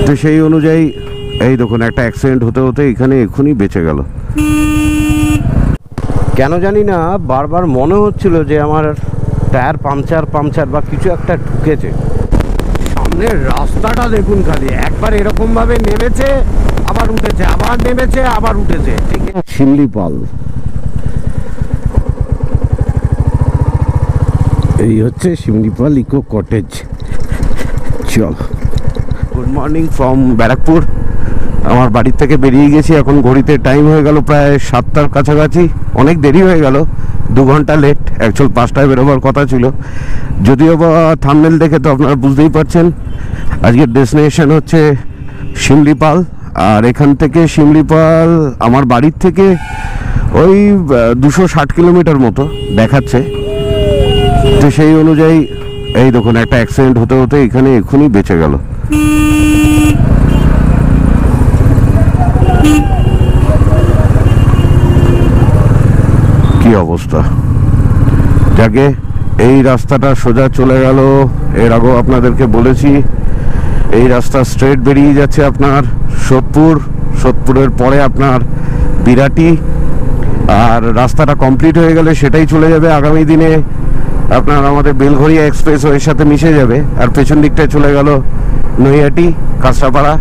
তো সেই অনুযায়ী এই দেখুন একটা অ্যাক্সিডেন্ট হতে হতে এখানে এক্ষুনি বেঁচে গেল। কেন জানি না বারবার মনে হচ্ছিল যে আমার টায়ার পাংচার বা কিছু একটা ঢুকেছে। সামনের রাস্তাটা দেখুন, খালি একবার এরকম ভাবে নেমেছে আবার উঠেছে, আবার নেমেছে আবার উঠেছে। ঠিক আছে, শিমলিপাল এই হচ্ছে শিমলিপাল ইকো কটেজ। চল, গুড মর্নিং ফ্রম ব্যারাকপুর। আমার বাড়ির থেকে বেরিয়ে গেছি, এখন ঘড়িতে টাইম হয়ে গেল প্রায় 7টার কাছাকাছি। অনেক দেরি হয়ে গেল, 2 ঘন্টা লেট। অ্যাকচুয়াল 5টায় বেরোবার কথা ছিল, যদিও বা থাম্বনেল দেখে তো আপনারা বুঝতেই পারছেন আজকের ডেস্টিনেশন হচ্ছে শিমলিপাল। আর এখান থেকে শিমলিপাল আমার বাড়ির থেকে ওই 260 কিলোমিটার মতো দেখাচ্ছে। তো সেই অনুযায়ী এই দেখুন একটা অ্যাক্সিডেন্ট হতে হতে এখানে এক্ষুনি বেঁচে গেল। কি অবস্থা! যাকে এই রাস্তাটা সোজা চলে গেল, এর আগেও আপনাদেরকে বলেছি এই রাস্তা স্ট্রেট বেরিয়ে যাচ্ছে আপনার সোদপুরের পরে আপনার বিরাটি। আর রাস্তাটা কমপ্লিট হয়ে গেলে সেটাই চলে যাবে আগামী দিনে আপনার আমাদের বেলঘরিয়া এক্সপ্রেসওয়ের সাথে মিশে যাবে। আর পেছন দিকটায় চলে গেল নৈহাটি, কাঁচরাপাড়া।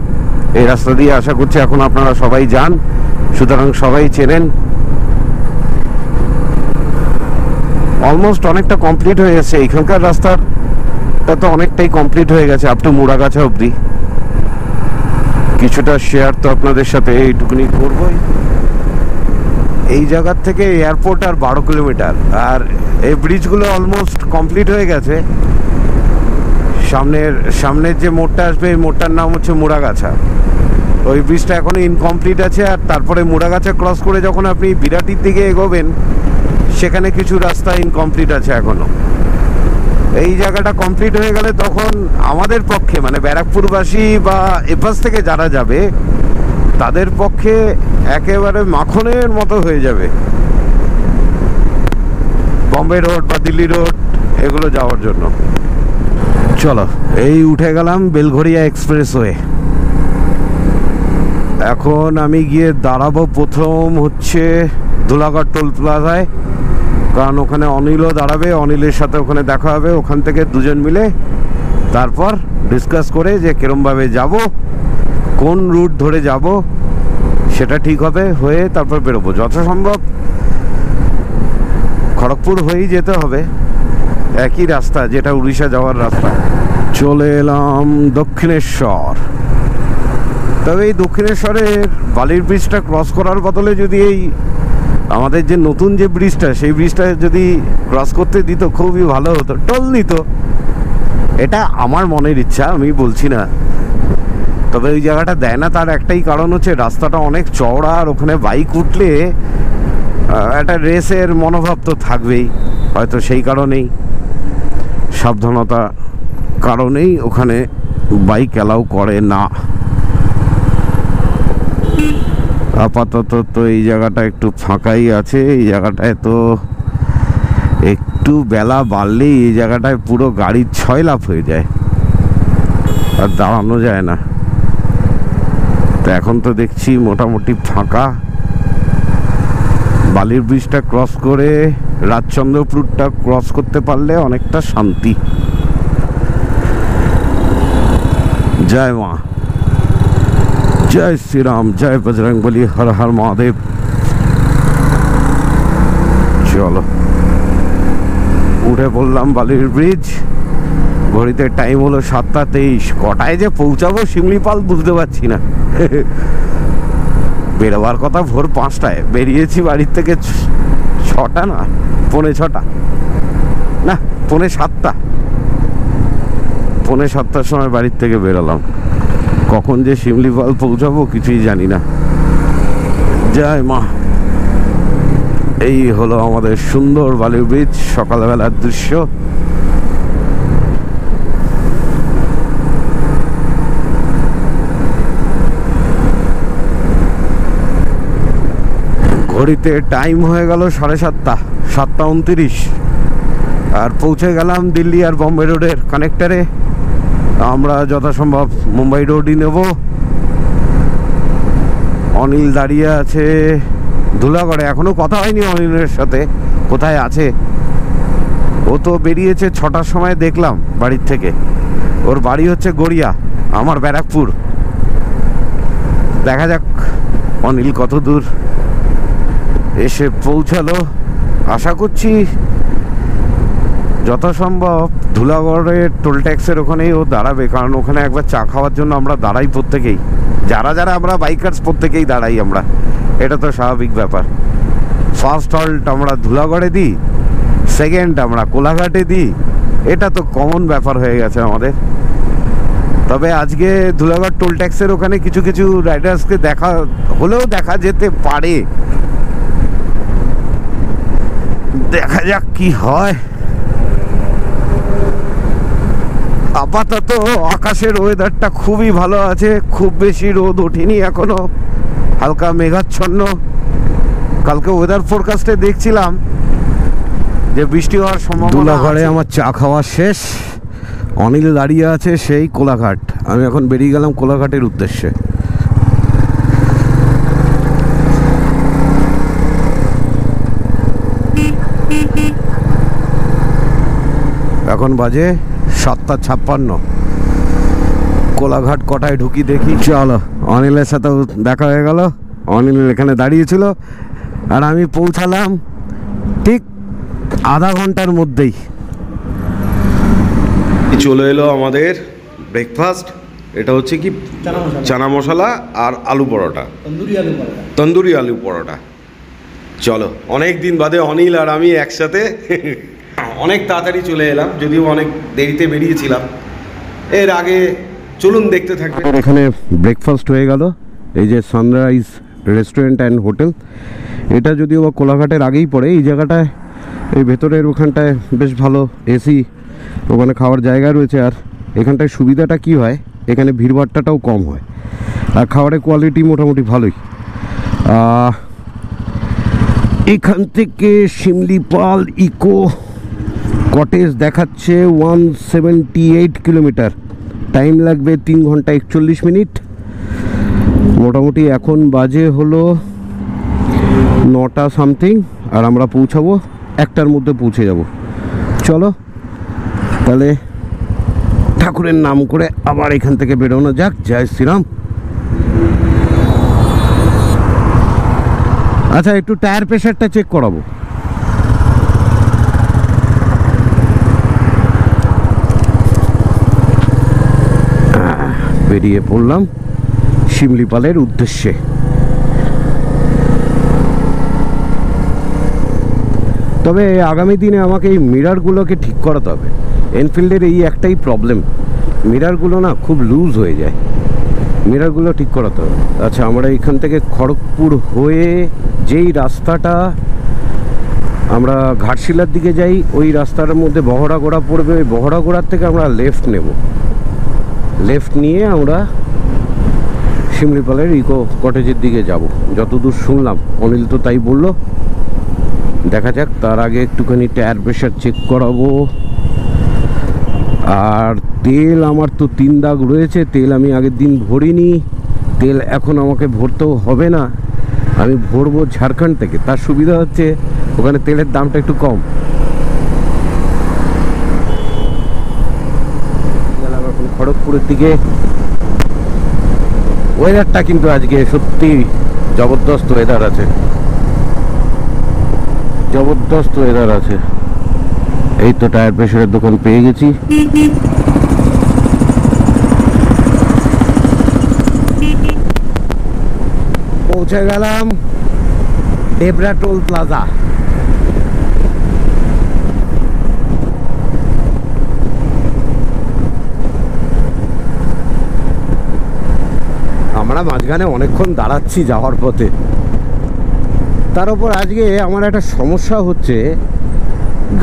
এই রাস্তা দিয়ে আশা করছি এখন আপনারা সবাই যান, সুতরাং সবাই চেনেন। অলমোস্ট অনেকটা কমপ্লিট হয়ে গেছে এখানকার রাস্তাটা, তো অনেকটাই কমপ্লিট হয়ে গেছে আপ টু মুড়াগাছা অবধি। কিছুটা শেয়ার তো আপনাদের সাথে এইটুকুনি করবই। এই জায়গার থেকে এয়ারপোর্ট আর 12 কিলোমিটার। আর এই ব্রিজগুলো অলমোস্ট কমপ্লিট হয়ে গেছে। সামনের যে মোড়টা আসবে, এই মোড়টার নাম হচ্ছে মুড়াগাছা। ওই ব্রিজটা এখনো ইনকমপ্লিট আছে। আর তারপরে মুড়াগাছা ক্রস করে যখন আপনি বিরাটির দিকে এগোবেন, সেখানে কিছু রাস্তা ইনকমপ্লিট আছে এখনো। এই জায়গাটা কমপ্লিট হয়ে গেলে তখন আমাদের পক্ষে, মানে ব্যারাকপুরবাসী বা এপাশ থেকে যারা যাবে, তাদের পক্ষে একেবারে মাখনের মতো হয়ে যাবে বম্বে রোড বা দিল্লি রোড এগুলো যাওয়ার জন্য। চলো, এই উঠে গেলাম বেলঘরিয়া এক্সপ্রেসওয়ে। এখন আমি গিয়ে দাঁড়াবো প্রথম হচ্ছে ধুলাগড় টোল প্লাজায়, কারণ ওখানে অনিলও দাঁড়াবে। অনিলের সাথে ওখানে দেখা হবে। ওখান থেকে দুজন মিলে তারপর ডিসকাস করে যে কিরমভাবে যাব, কোন রুট ধরে যাব সেটা ঠিক হবে, হয়ে তারপর বেরোবো। যথাসম্ভব খড়গপুর হয়েই যেতে হবে, একই রাস্তা যেটা উড়িষ্যা যাওয়ার রাস্তা। চলে এলাম দক্ষিণেশ্বর। তবে এই দক্ষিণেশ্বরের বালির ব্রিজটা ক্রস করার বদলে যদি এই আমাদের যে নতুন যে ব্রিজটা, সেই ব্রিজটা যদি ক্রস করতে দিত খুবই ভালো হতো, টোল নিত। এটা আমার মনের ইচ্ছা, আমি বলছি না। তবে ওই জায়গাটা দেয় না, তার একটাই কারণ হচ্ছে রাস্তাটা অনেক চওড়া। আর ওখানে বাইক উঠলে একটা রেসের মনোভাব তো থাকবেই, হয়তো সেই কারণেই, সাবধানতা কারণেই ওখানে বাইক অ্যালাউ করে না। আপাতত তো এই জায়গাটা একটু ফাঁকাই আছে। এই জায়গাটায় তো একটু বেলা বাড়লেই এই জায়গাটায় পুরো গাড়ির 6 লাফ হয়ে যায়, আর দাঁড়ানো যায় না। তো এখন তো দেখছি মোটামুটি ফাঁকা। বালির ব্রিজটা ক্রস করে রাজচন্দ্রপুরটা ক্রস করতে পারলে অনেকটা শান্তি। জয় মা, জয় শ্রীরাম, জয় বজরংবলী, হর হর মহাদেব। চলো, উঠে পড়লাম বালির ব্রিজ। ঘড়িতে টাইম হলো 7টা 23। কটায় যে পৌঁছাবো শিমলিপাল বুঝতে পারছি না। বেরোবার কথা ভোর 5টায়, বেরিয়েছি বাড়ির থেকে 6টা না 6:45 না 6:45, 6:45 সময় বাড়ির থেকে বেরোলাম। কখন যে শিমলিপাল পৌঁছাবো কিছুই জানি না। জয় মা। এই হলো আমাদের সুন্দর বালির ব্রিজ, সকালবেলার দৃশ্য। ঘড়িতে টাইম হয়ে গেল 7:30, 7:29। আর পৌঁছে গেলাম দিল্লি আর বম্বে রোডের কানেক্টারে। আমরা যথাসম্ভব মুম্বাই রোডই নেব। অনিল দাঁড়িয়ে আছে ধুলাগড়ে, এখনো কথা হয়নি অনিলের সাথে, কোথায় আছে। ও তো বেরিয়েছে 6টার সময় দেখলাম বাড়ির থেকে। ওর বাড়ি হচ্ছে গড়িয়া, আমার ব্যারাকপুর। দেখা যাক অনিল কত দূর এসে পৌঁছালো। আশা করছি যথাসম্ভব ধুলাগড়ের টোল ট্যাক্সের ওখানেই ও দাঁড়াবে, কারণ ওখানে একবার চা খাওয়ার জন্য আমরা দাঁড়াই প্রত্যেকেই, যারা যারা আমরা বাইকার্স প্রত্যেকেই দাঁড়াই আমরা, এটা তো স্বাভাবিক ব্যাপার। ফার্স্ট হল্ট আমরা ধুলাগড়ে দিই, সেকেন্ড আমরা কোলাঘাটে দিই, এটা তো কমন ব্যাপার হয়ে গেছে আমাদের। তবে আজকে ধুলাগড় টোল ট্যাক্সের ওখানে কিছু কিছু রাইডার্সকে দেখা যেতে পারে, দেখা যাক কি হয়। আপাতত আকাশের ওয়েদারটা খুবই ভালো আছে, খুব বেশি রোদ ওঠেনি এখনো, হালকা মেঘাচ্ছন্ন। কালকে ওয়েদার ফোরকাস্টে দেখছিলাম যে বৃষ্টি হওয়ার সম্ভাবনা। ধুলাগড়ে আমার চা খাওয়া শেষ, অনিল দাঁড়িয়ে আছে সেই কোলাঘাট। আমি এখন বেরিয়ে গেলাম কোলাঘাটের উদ্দেশ্যে। এখন বাজে 7:56। কোলাঘাট কটায় ঢুকি দেখি। চলো, অনিলের সাথেও দেখা হয়ে গেল। অনিল এখানে দাঁড়িয়েছিল আর আমি পৌঁছালাম ঠিক আধা ঘন্টার মধ্যেই। চলে এলো আমাদের ব্রেকফাস্ট। এটা হচ্ছে কি চানা মশলা আর আলু পরোটা, তন্দুরি আলু পরোটা। চলো, অনেক দিন বাদে অনিল আর আমি একসাথে। অনেক তাড়াতাড়ি চলে এলাম, যদিও অনেক দেরিতে বেরিয়েছিলাম। এর আগে চলুন দেখতে থাকবে। এখানে ব্রেকফাস্ট হয়ে গেল, এই যে সানরাইজ রেস্টুরেন্ট অ্যান্ড হোটেল। এটা যদিও বা কোলাঘাটের আগেই পড়ে, এই জায়গাটায় এই ভেতরের ওখানটায় বেশ ভালো এসি, ওখানে খাওয়ার জায়গা রয়েছে। আর এখানটায় সুবিধাটা কি হয়, এখানে ভিড়ভাট্টাটাও কম হয় আর খাবারের কোয়ালিটি মোটামুটি ভালোই। এখান থেকে শিমলিপাল ইকো কটেজ দেখাচ্ছে 178 কিলোমিটার, টাইম লাগবে 3 ঘন্টা 41 মিনিট। মোটামুটি এখন বাজে হলো 9টা সামথিং, আর আমরা পৌঁছাবো 1টার মধ্যে পৌঁছে যাব। চলো তাহলে ঠাকুরের নাম করে আবার এখান থেকে বেরোনো যাক। জয় শ্রীরাম। আচ্ছা, একটু টায়ার প্রেশারটা চেক করাবো। বেরিয়ে পড়লাম শিমলিপালের উদ্দেশ্যে। তবে আগামী দিনে আমাকে এই মিরারগুলোকে ঠিক করাতে হবে। এনফিল্ডের এই একটাই প্রবলেম, মিরারগুলো না খুব লুজ হয়ে যায়, মিরারগুলো ঠিক করাতে হবে। আচ্ছা, আমরা এখান থেকে খড়গপুর হয়ে যেই রাস্তাটা আমরা ঘাটশিলার দিকে যাই, ওই রাস্তার মধ্যে বহড়াগোড়া পড়বে। ওই বহড়াগোড়ার থেকে আমরা লেফট নেব, লেফট নিয়ে আমরা শিমলিপালের ইকো কটেজের দিকে যাব যতদূর শুনলাম। অনিল তো তাই বললো। দেখা যাক, তার আগে একটুখানি টায়ার প্রেশার চেক করাবো। আর তেল আমার তো 3 দাগ রয়েছে, তেল আমি আগের দিন ভরিনি। তেল এখন আমাকে ভরতেও হবে না, আমি ভরবো ঝাড়খণ্ড থেকে। তার সুবিধা হচ্ছে ওখানে তেলের দামটা একটু কম। গেলাম এখন খড়গপুরের দিকে। ওয়েদারটা কিন্তু আজকে সত্যি জবরদস্ত ওয়েদার আছে, জবরদস্ত ওয়েদার আছে। এই তো টায়ার প্রেশারের দোকান পেয়ে গেছি। পৌঁছে গেলাম ডেবরা টোল প্লাজা। আমরা মাঝখানে অনেকক্ষণ দাঁড়াচ্ছি যাওয়ার পথে। তার উপর আজকে আমার একটা সমস্যা হচ্ছে,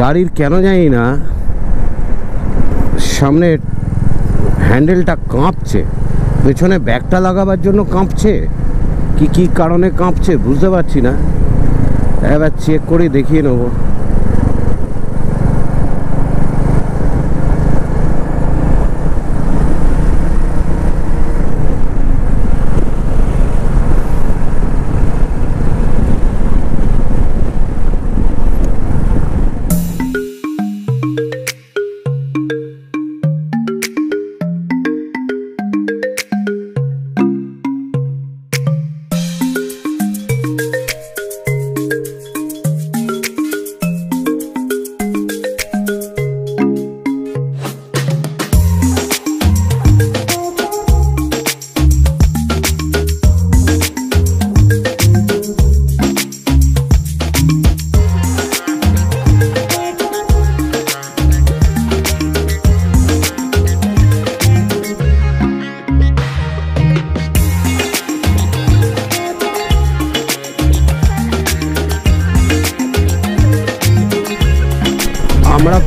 গাড়ির কেন জানি না সামনে হ্যান্ডেলটা কাঁপছে, পেছনে ব্যাগটা লাগাবার জন্য কাঁপছে, কি কারণে কাঁপছে বুঝতে পারছি না। এবার চেক করে দেখিয়ে নেব।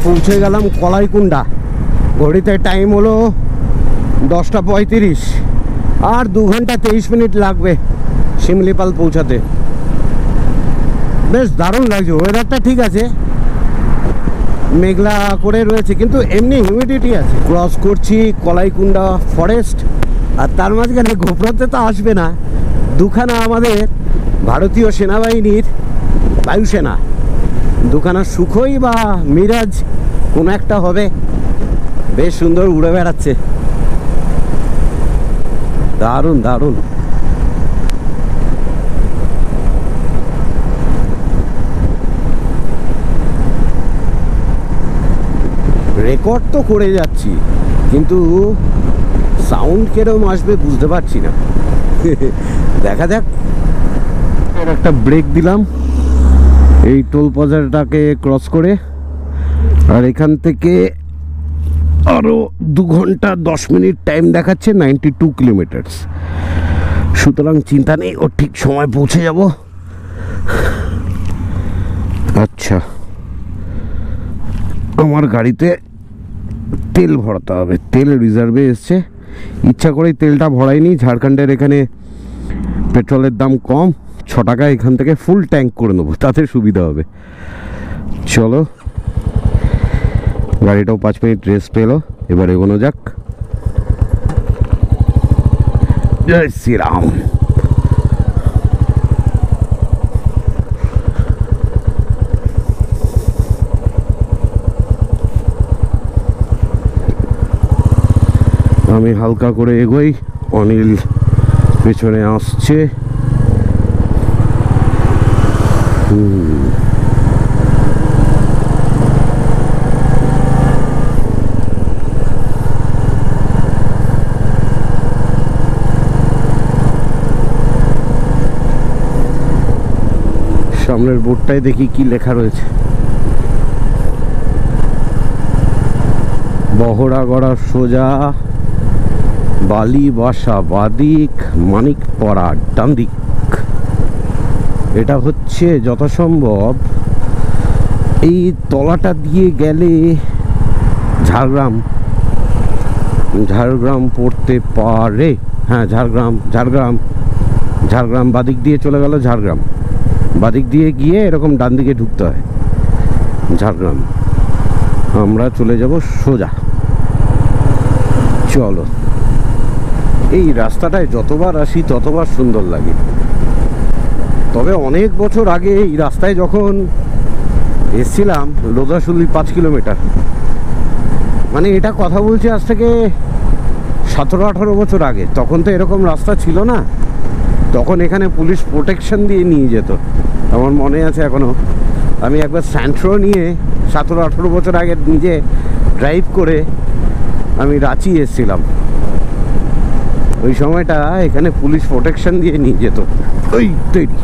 পৌঁছে গেলাম কলাইকুণ্ডা। ঘড়িতে টাইম হলো 10:35, আর 2 ঘন্টা 23 মিনিট লাগবে শিমলিপাল পৌঁছাতে। বেশ দারুণ লাগছে, ওয়েদারটা ঠিক আছে, মেঘলা করে রয়েছে কিন্তু এমনি হিউমিডিটি আছে। ক্রস করছি কলাইকুণ্ডা ফরেস্ট, আর তার মাঝখানে গোপ্রতে তো আসবে না, দুখানা আমাদের ভারতীয় সেনাবাহিনীর বায়ুসেনা, দুখানা সুখোই বা মিরাজ কোনো একটা হবে, বেশ সুন্দর উড়ে বেড়াচ্ছে, দারুণ দারুণ। রেকর্ড তো করে যাচ্ছি কিন্তু সাউন্ড কিরকম আসবে বুঝতে পারছি না। দেখা যাক। একটা ব্রেক দিলাম এই টোল প্লাজাটাকে ক্রস করে, আর এখান থেকে আরো 2 ঘন্টা 10 মিনিট টাইম দেখাচ্ছে, 92 কিলোমিটার। সুতরাং চিন্তা নেই, ও ঠিক সময় পৌঁছে যাব। আচ্ছা, আমার গাড়িতে তেল ভরাতে হবে, তেল রিজার্ভে এসছে, ইচ্ছা করেই তেলটা ভরাইনি। ঝাড়খণ্ডের এখানে পেট্রোলের দাম কম, 6 টাকা, এখান থেকে ফুল ট্যাঙ্ক করে নেবো, তাতে সুবিধা হবে। চলো, গাড়িটাও 5 মিনিট রেস্ট পেলো, এবার এগোনো যাক। জয় শ্রীরাম। আমি হালকা করে এগোই, অনিল পেছনে আসছে। সামনের বোর্ডটায় দেখি কি লেখা রয়েছে। বহরাগড়া সোজা, বালি বাসা বাদিক, মানিকপাড়া ডান দিক। এটা হচ্ছে যথাসম্ভব এই তলাটা দিয়ে গেলে ঝাড়গ্রাম, ঝাড়গ্রাম পড়তে পারে। হ্যাঁ, ঝাড়গ্রাম ঝাড়গ্রাম ঝাড়গ্রাম বাদিক দিয়ে চলে গেল ঝাড়গ্রাম, বাদিক দিয়ে গিয়ে এরকম ডান দিকে ঢুকতে হয় ঝাড়গ্রাম। আমরা চলে যাব সোজা। চলো, এই রাস্তাটায় যতবার আসি ততবার সুন্দর লাগে। তবে অনেক বছর আগে এই রাস্তায় যখন এসছিলাম, লোধাশুলি 5 কিলোমিটার, মানে এটা কথা বলছি আজ থেকে 17-18 বছর আগে, তখন তো এরকম রাস্তা ছিল না। তখন এখানে পুলিশ প্রোটেকশন দিয়ে নিয়ে যেত, আমার মনে আছে এখনো। আমি একবার স্যান্ট্রো নিয়ে 17-18 বছর আগে নিজে ড্রাইভ করে আমি রাঁচি এসেছিলাম। ওই সময়টা এখানে পুলিশ প্রোটেকশন দিয়ে নিয়ে যেত। ওই তৈরি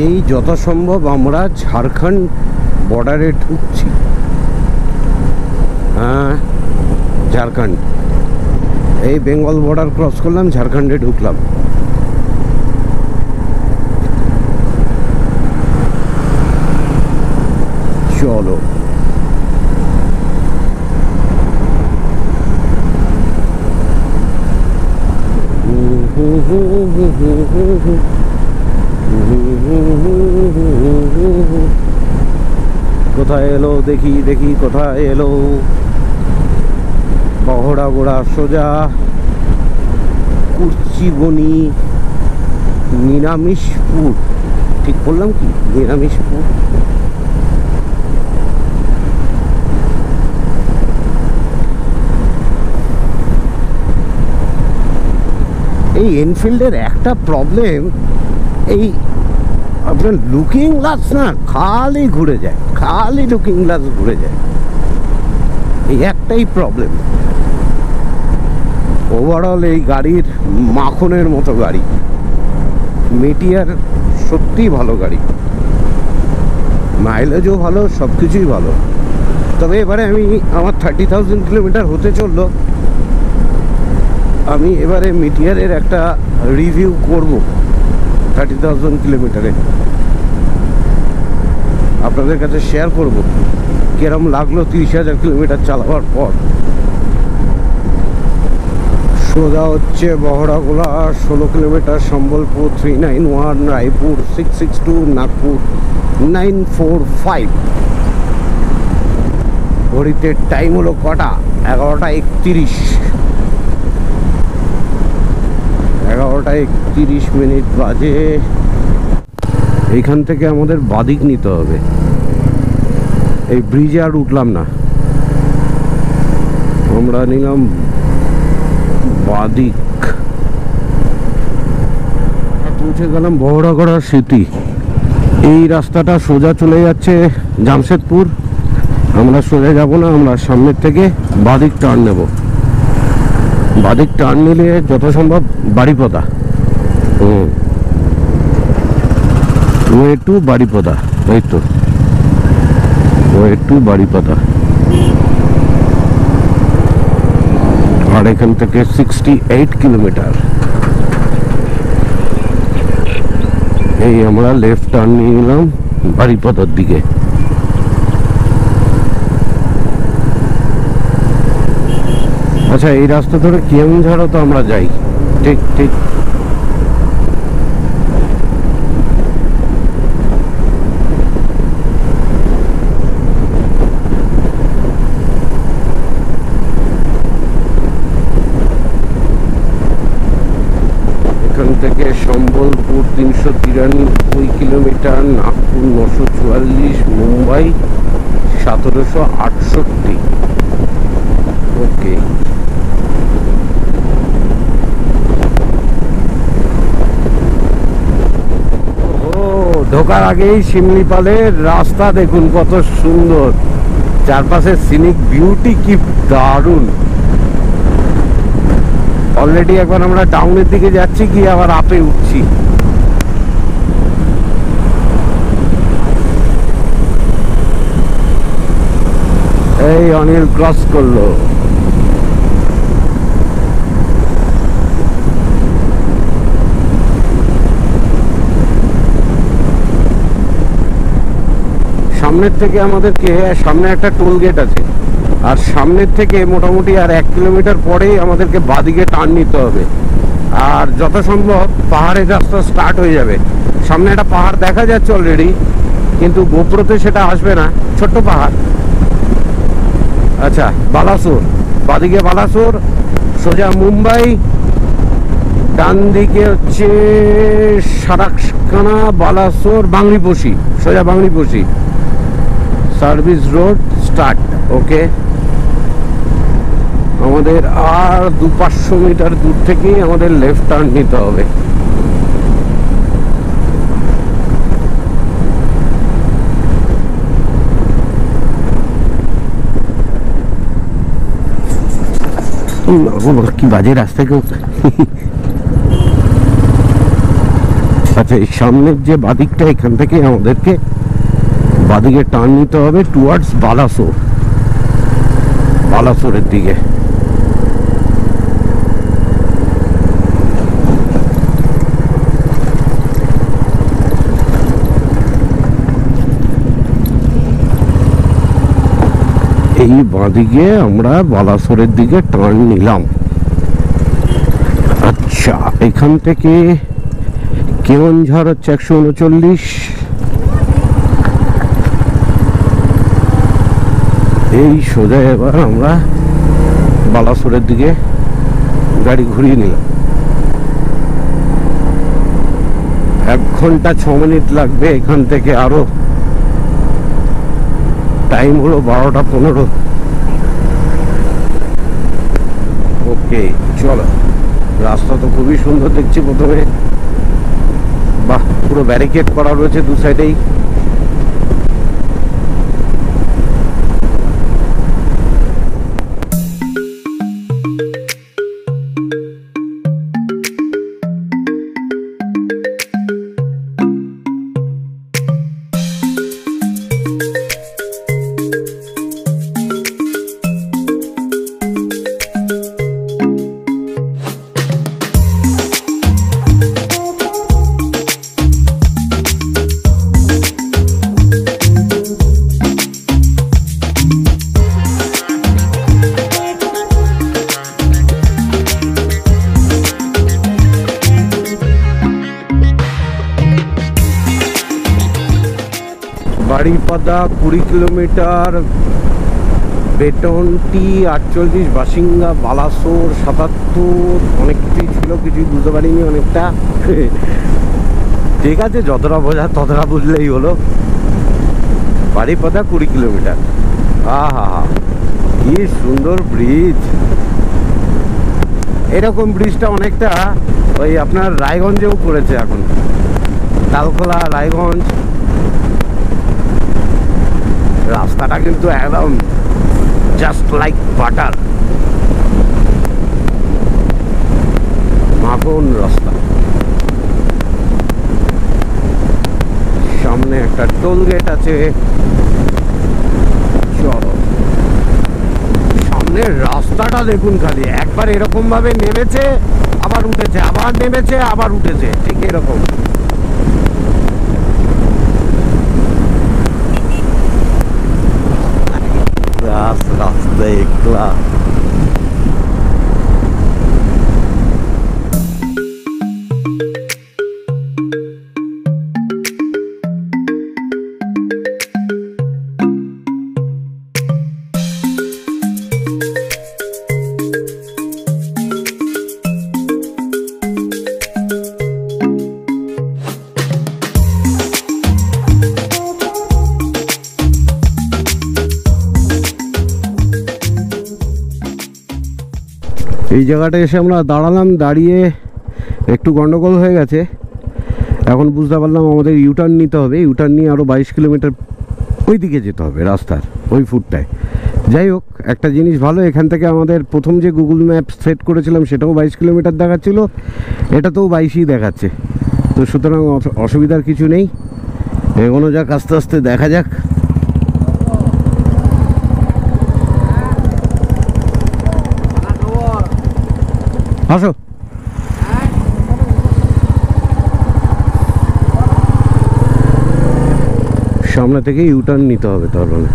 এই যথাসম্ভব আমরা ঝাড়খণ্ড বর্ডারে ঢুকছি। হ্যাঁ, ঝাড়খণ্ড, এই বেঙ্গল বর্ডার ক্রস করলাম, ঝাড়খণ্ডে ঢুকলাম। চলো, কোথায় এলো দেখি দেখি, কোথায় এলো? বহরাগড়া সোজা, কুর্চিবনি, নিরামিষপুর, ঠিক করলাম কি? নিরামিষপুর। এই এনফিল্ডের একটা প্রবলেম, এই আপনার লুকিং গ্লাস না খালি ঘুরে যায়, খালি লুকিং গ্লাস ঘুরে যায়, এই একটাই প্রবলেম। ওভারঅল এই গাড়ির মাখনের মতো গাড়ি, মেটিয়ার সত্যিই ভালো গাড়ি, মাইলেজও ভালো, সব কিছুই ভালো। তবে এবারে আমি আমার 30,000 কিলোমিটার হতে চললো, আমি এবারে মেটিয়ারের একটা রিভিউ করব 30,000 কিলোমিটারে, আপনাদের কাছে শেয়ার করব কিরম লাগলো 30,000 কিলোমিটার চালাবার পর। সোজা হচ্ছে বহড়াগোলা 16 কিলোমিটার, সম্বলপুর 391, রায়পুর 662, নাগপুর 945। ঘড়িতে টাইম হলো কটা? 11টা 31 বাজে। এইখান থেকে আমাদের বাদিক নিতে হবে, এই ব্রিজে আর উঠলাম না, আমরা নিলাম বাদিক। পৌঁছে গেলাম বহড়াগড়ার স্মৃতি। এই রাস্তাটা সোজা চলে যাচ্ছে জামশেদপুর। আমরা সোজা যাব না, আমরা সামনের থেকে বাদিক টার্ন নেব। বাদিক টার্ন নিলে যত সম্ভব বাড়িপদা, ওয়ে টু বাড়িপদা, এই তো ওয়ে টু বাড়িপদা। আর এখান থেকে 68 কিলোমিটার। এই আমরা লেফট টার্ন নিয়ে নিলাম বাড়িপদার দিকে। আচ্ছা, এই রাস্তা ধরে কেওনঝাড়ও তো আমরা যাই। ঠিক ঠিক। এখান থেকে সম্বলপুর 393 কিলোমিটার, নাগপুর 944, মুম্বাই 1768। ওকে, ঢোকার আগেই শিমলিপালের রাস্তা দেখুন কত সুন্দর, চারপাশে সিনিক বিউটি কি দারুণ। অলরেডি একবার আমরা ডাউনের দিকে যাচ্ছি, গিয়ে আবার আপে উঠছি। এই অনিল ক্রস করলো। সামনের থেকে আমাদেরকে, সামনে একটা টোল গেট আছে, আর সামনের থেকে মোটামুটি আর 1 কিলোমিটার পরেই আমাদেরকে বাদিকে টার্ন নিতে হবে। আর যত সম্ভব পাহাড়ের রাস্তা স্টার্ট হয়ে যাবে। সামনে একটা পাহাড় দেখা যাচ্ছে অলরেডি, কিন্তু গোপ্রোতে সেটা আসবে না, ছোট্ট পাহাড়। আচ্ছা, বালাসোর, বাদিকে বালাসোর, সোজা মুম্বাই, ডান দিকে হচ্ছে সারাকানা, বালাসোর, বাংলিপোষি, সোজা বাংলিপোষি সার্ভিস রোড স্টার্ট। ওকে, আমাদের আর 200-500 মিটার দূর থেকেই আমাদের লেফট টার্ন নিতে হবে। কি বাজে রাস্তা কেউ। আচ্ছা, এই সামনের যে বাদিকটা, এখান থেকে আমাদেরকে বাদিকে টার্ন নিতে হবে টুয়ার্ডস বালাসোর, বালাসোরের দিকে। এই বাঁদিকে আমরা বালাসোরের দিকে টার্ন নিলাম। আচ্ছা, এখান থেকে কেওনঝাড় হচ্ছে 139। এই সোজা এবার আমরা বালাসোরের দিকে গাড়ি ঘুরিয়ে নিলাম। 1 ঘন্টা 6 মিনিট লাগবে এখান থেকে। আরো টাইম হলো 12টা 15। ওকে চলো, রাস্তা তো খুবই সুন্দর দেখছি। প্রথমে বাহ, পুরো ব্যারিকেড করা রয়েছে দু সাইডেই। বাড়িপাদা 20 কিলোমিটার, বেটনটি 48, বাসিঙ্গা বালাসোর 77, অনেক কিছুই ছিল, কিছুই বুঝতে পারিনি অনেকটা। ঠিক আছে, যতটা বোঝা ততটা বুঝলেই হলো। বাড়িপাদা 20 কিলোমিটার। আহা কি সুন্দর ব্রিজ। এরকম ব্রিজটা অনেকটা ওই আপনার রায়গঞ্জেও করেছে এখন, তালকোলা রায়গঞ্জ। রাস্তাটা কিন্তু একদম জাস্ট লাইক বাটার, মাখন রাস্তা। সামনে একটা টোল গেট আছে। চলো, সামনের রাস্তাটা দেখুন খালি। একবার এরকম ভাবে নেমেছে, আবার উঠেছে, আবার নেমেছে, আবার উঠেছে, ঠিক এরকম। রাস্তা একলা। এই জায়গাটা এসে আমরা দাঁড়ালাম, দাঁড়িয়ে একটু গন্ডগোল হয়ে গেছে। এখন বুঝতে পারলাম আমাদের ইউটার্ন নিতে হবে। ইউটার্ন নিয়ে আরও 22 কিলোমিটার ওই দিকে যেতে হবে, রাস্তার ওই ফুটটায়। যাই হোক, একটা জিনিস ভালো, এখান থেকে আমাদের প্রথম যে গুগল ম্যাপ সেট করেছিলাম সেটাও 22 কিলোমিটার দেখাচ্ছিল, এটাতেও 22ই দেখাচ্ছে। তো সুতরাং অসুবিধার কিছু নেই, এগোনো যাক, আস্তে আস্তে দেখা যাক। আসো, সামনে থেকে ইউটার্ন নিতে হবে। তাহলে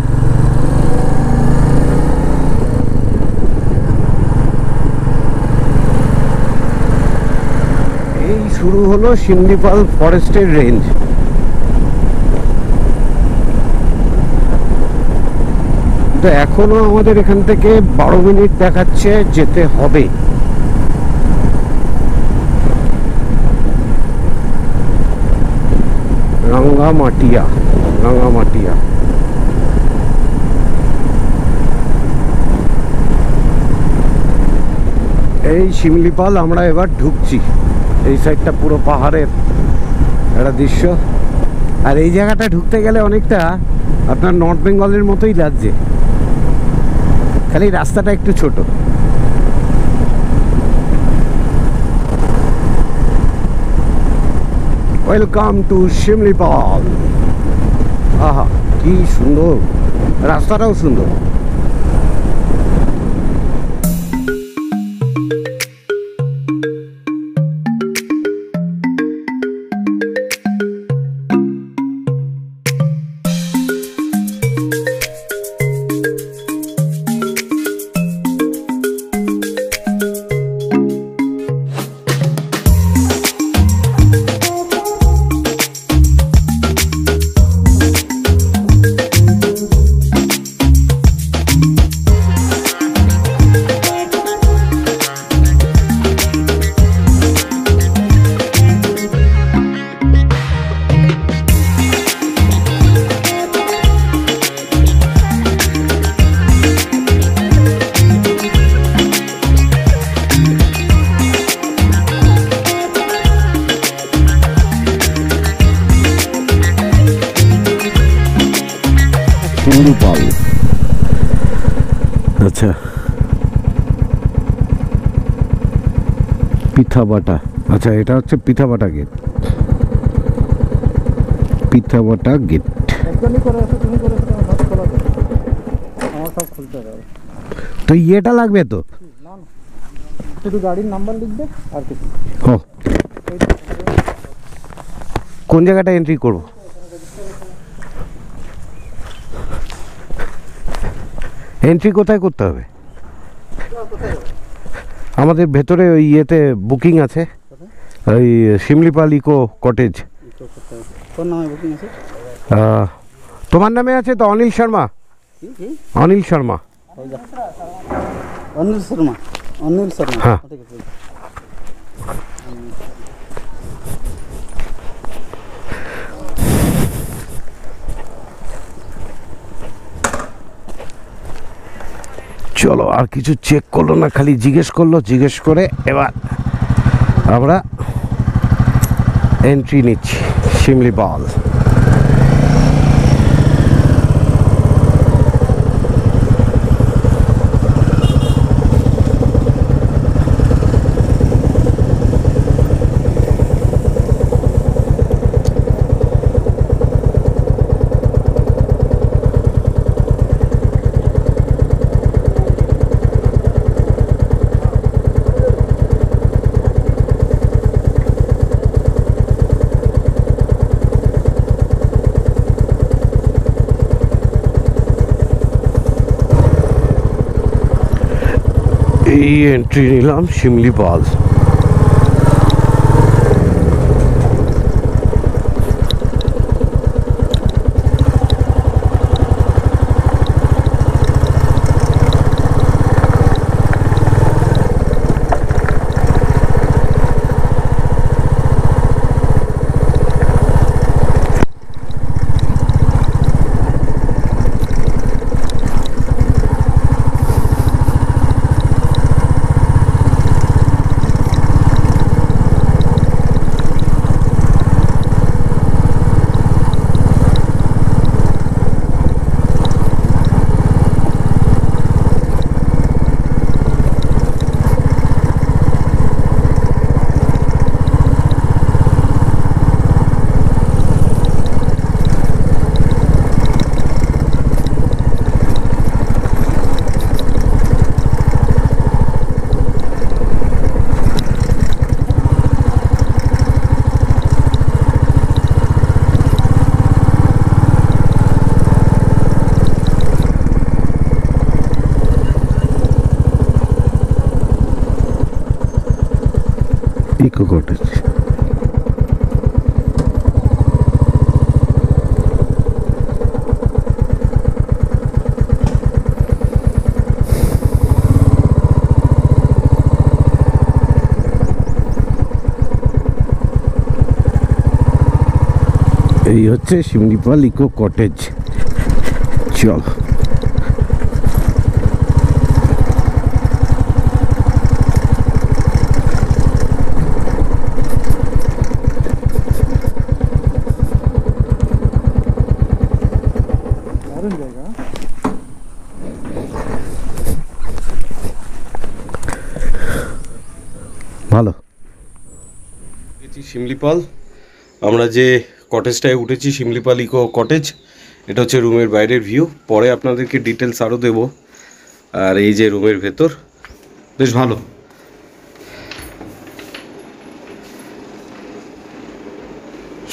এই শুরু হলো শিমলিপাল ফরেস্টের রেঞ্জ। তো এখনো আমাদের এখান থেকে 12 মিনিট দেখাচ্ছে যেতে হবে। রাঙ্গামাটিয়া, রাঙ্গামাটিয়া। এই শিমলিপাল আমরা এবার ঢুকছি। এই সাইডটা পুরো পাহাড়ের একটা দৃশ্য। আর এই জায়গাটা ঢুকতে গেলে অনেকটা আপনার নর্থ বেঙ্গলের মতোই লাগছে, খালি রাস্তাটা একটু ছোট। Welcome to Similipal. আহা কি সুন্দর, রাস্তাটাও সুন্দর। আচ্ছা, পিথাবাটা। আচ্ছা, এটা হচ্ছে পিথাবাটা গেট। পিথাবাটা গেট। তো ইয়েটা লাগবে তো? শুধু গাড়ির নাম্বার লিখবে আর কিছু। ও, কোন জায়গাটা এন্ট্রি করব? এন্ট্রি কোথায় করতে হবে? আমাদের ভেতরে ওই ইয়েতে বুকিং আছে, ওই শিমলিপাল ইকো কটেজ। কোন নামে বুকিং আছে? তোমার নামে আছে তো, অনিল শর্মা। অনিল শর্মা। অনিল শর্মা। অনিল শর্মা, হ্যাঁ। চলো, আর কিছু চেক করলো না, খালি জিজ্ঞেস করলো। জিজ্ঞেস করে এবার আমরা এন্ট্রি নিচ্ছি শিমলিপাল। এই এন্ট্রি নিলাম শিমলিপাল। Eco cottage. এই হচ্ছে শিমলিপাল ইকো কটেজ। চল, ভালো। শিমলিপাল, আমরা যে কটেজটায় উঠেছি শিমলিপাল ইকো কটেজ, এটা হচ্ছে রুমের বাইরের ভিউ। পরে আপনাদেরকে ডিটেলস আরও দেবো। আর এই যে রুমের ভেতর, বেশ ভালো,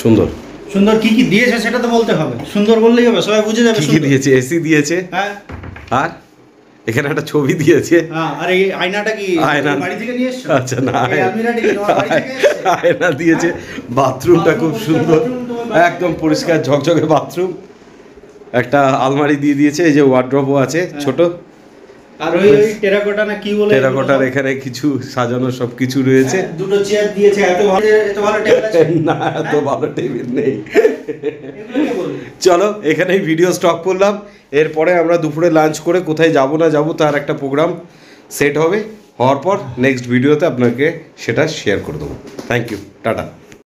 সুন্দর। সুন্দর কি কি দিয়েছে সেটা তো বলতে হবে। সুন্দর বললেই হবে, সবাই বুঝে যাবে। কি দিয়েছে? এসি দিয়েছে, হ্যাঁ। আর এখানে একটা ছবি দিয়েছে। হ্যাঁ, আর এই আয়নাটা কি আয়না বাড়ি থেকে নিয়ে এসেছো? আচ্ছা, না, এই আলমিরাটা কি তোমার বাড়ি থেকে এসেছে? আয়না দিয়েছে। বাথরুমটা খুব সুন্দর, একদম পরিষ্কার ঝকঝকে বাথরুম। একটা আলমারি দিয়ে দিয়েছে, এই যে ওয়ার্ড্রপও আছে ছোট। আর ওই টেরাকোটা না কি বলে, টেরাকোটার এখানে কিছু সাজানো সব কিছু রয়েছে। দুটো চেয়ার দিয়েছে। এত ভালো টেবিল আছে না, এত ভালো টেবিল নেই। চলো, এখানেই ভিডিও স্টপ করলাম। এরপরে আমরা দুপুরে লাঞ্চ করে কোথায় যাব না যাব তার একটা প্রোগ্রাম সেট হবে। হওয়ার পর নেক্সট ভিডিওতে আপনাকে সেটা শেয়ার করে দেবো। Thank you, tata.